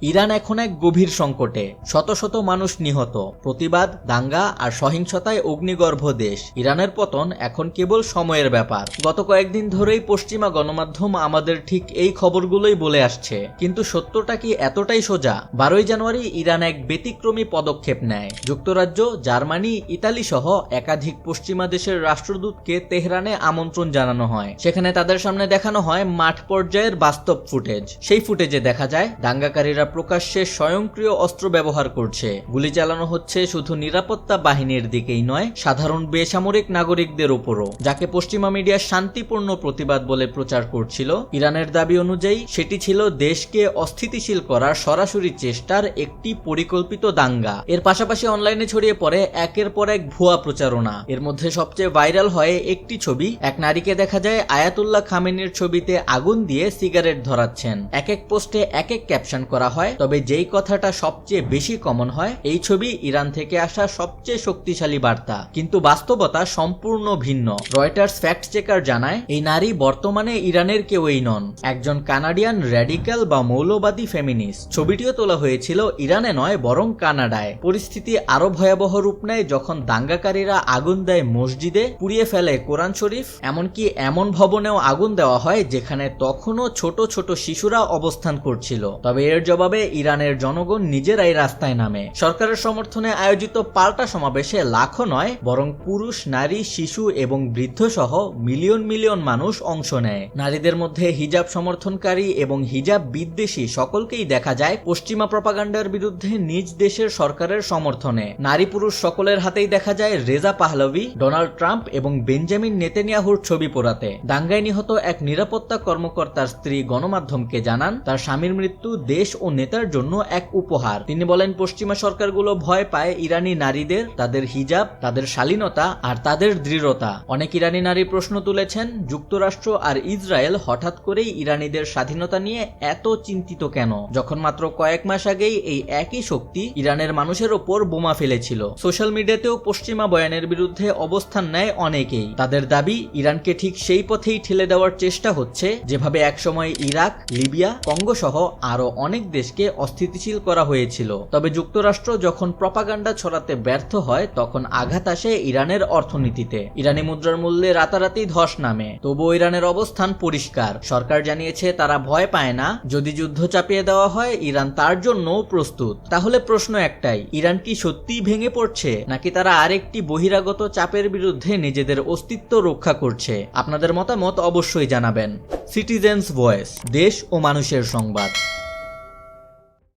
Iran এখন এক গভীর সংকটে, শত শত মানুষ নিহত, প্রতিবাদ, দাঙ্গা আর সহিংসতায় অগ্নিগর্ভ দেশ। ইরানের পতন এখন কেবল সময়ের ব্যাপার। গত কয়েকদিন ধরেই পশ্চিমা গণমাধ্যম আমাদের ঠিক এই খবরগুলোই বলে আসছে, কিন্তু সত্যটা কি এতটাই সোজা? 12ই জানুয়ারি ইরান এক ব্যতিক্রমী পদক্ষেপ নেয়। যুক্তরাজ্য, জার্মানি, ইতালি সহ একাধিক পশ্চিমা দেশের রাষ্ট্রদূতকে তেহরানে আমন্ত্রণ জানানো হয়। সেখানে তাদের সামনে দেখানো হয় মাঠ পর্যায়ের বাস্তব ফুটেজ। সেই ফুটেজে দেখা যায় দাঙ্গাকারীরা প্রকাশ্যে স্বয়ংক্রিয় অস্ত্র ব্যবহার করছে। গুলি চালানো হচ্ছে শুধু নিরাপত্তা বাহিনীর দিকেই নয়, সাধারণ বেসামরিক নাগরিকদের উপরও, যাকে পশ্চিমা মিডিয়া শান্তিপূর্ণ প্রতিবাদ বলে প্রচার করছিল। ইরানের দাবি অনুযায়ী সেটি ছিল দেশকে অস্থিতিশীল করার সরাসরি চেষ্টার একটি পরিকল্পিত দাঙ্গা। এর পাশাপাশি অনলাইনে ছড়িয়ে পড়ে একের পর এক ভুয়া প্রচারণা। এর মধ্যে সবচেয়ে ভাইরাল হয় একটি ছবি। এক নারীকে দেখা যায় আয়াতুল্লাহ খামেনির ছবিতে আগুন দিয়ে সিগারেট ধরাচ্ছেন। এক এক পোস্টে এক এক ক্যাপশন করা হয়, তবে যেই কথাটা সবচেয়ে বেশি কমন হয়, এই ছবি ইরান থেকে আসা সবচেয়ে শক্তিশালী বার্তা। কিন্তু বাস্তবতা সম্পূর্ণ ভিন্ন। রয়টার্স ফ্যাক্ট চেকার জানায় এই নারী বর্তমানে ইরানের কেউই নন, একজন কানাডিয়ান র্যাডিক্যাল বা মৌলবাদী ফেমিনিস্ট। ছবিটিও তোলা হয়েছিল ইরানে নয়, বরং কানাডায়। পরিস্থিতি আরো ভয়াবহ রূপ নেয় যখন দাঙ্গাকারীরা আগুন দেয় মসজিদে, পুড়িয়ে ফেলে কোরআন শরীফ, এমনকি এমন ভবনেও আগুন দেওয়া হয় যেখানে তখনও ছোট ছোট শিশুরা অবস্থান করছিল। তবে এর জবাবে ইরানের জনগণ নিজেরাই রাস্তায় নামে। সরকারের সমর্থনে আয়োজিত পাল্টা সমাবেশে লাখো নয়, বরং পুরুষ, নারী, শিশু এবং বৃদ্ধ সহ মিলিয়ন মিলিয়ন মানুষ অংশ নেয়। নারীদের মধ্যে হিজাব সমর্থনকারী এবং হিজাব বিদ্বেষী সকলকেই দেখা যায় পশ্চিমা প্রপাগান্ডার বিরুদ্ধে নিজ দেশের সরকারের সমর্থনে। নারী পুরুষ সকলের হাতেই দেখা যায় রেজা পাহলভি, ডোনাল্ড ট্রাম্প এবং বেঞ্জামিন নেতানিয়াহুর ছবি পোড়াতে। দাঙ্গায় নিহত এক নিরাপত্তা কর্মকর্তার স্ত্রী গণমাধ্যমকে জানান তার স্বামীর মৃত্যু দেশ ও নেতার জন্য এক উপহার। তিনি বলেন, পশ্চিমা সরকারগুলো ভয় পায় ইরানি নারীদের, তাদের হিজাব, তাদের শালীনতা আর তাদের দৃঢ়তা। অনেক ইরানি নারী প্রশ্ন তুলেছেন, যুক্তরাষ্ট্র আর ইসরায়েল হঠাৎ করেই ইরানিদের স্বাধীনতা নিয়ে এত চিন্তিত কেন, যখন মাত্র কয়েক মাস আগেই এই একই শক্তি ইরানের মানুষের ওপর বোমা ফেলেছিল। সোশ্যাল মিডিয়াতেও পশ্চিমা বয়ানের বিরুদ্ধে অবস্থান নেয় অনেকেই। তাদের দাবি, ইরানকে ঠিক সেই পথেই ঠেলে দেওয়ার চেষ্টা হচ্ছে যেভাবে একসময় ইরাক, লিবিয়া, কঙ্গো সহ আরো অনেক দেশকে অস্থিতিশীল করা হয়েছিল। তবে যুক্তরাষ্ট্র যখন প্রপাগান্ডা ছড়াতে ব্যর্থ হয়, তখন আঘাত আসে ইরানের অর্থনীতিতে। ইরানি মুদ্রার মূল্যে রাতারাতি ধস নামে। তবুও ইরানের অবস্থান পরিষ্কার। সরকার জানিয়েছে তারা ভয় পায় না। যদি যুদ্ধ চাপিয়ে দেওয়া হয়, ইরান তার জন্যও প্রস্তুত। তাহলে প্রশ্ন একটাই, ইরান কি সত্যিই ভেঙে পড়ছে, নাকি তারা আরেকটি বহিরাগত চাপের বিরুদ্ধে নিজেদের অস্তিত্ব রক্ষা করছে? আপনাদের মতামত অবশ্যই জানাবেন। সিটিজেন্স ভয়েস, দেশ ও মানুষের সংবাদ।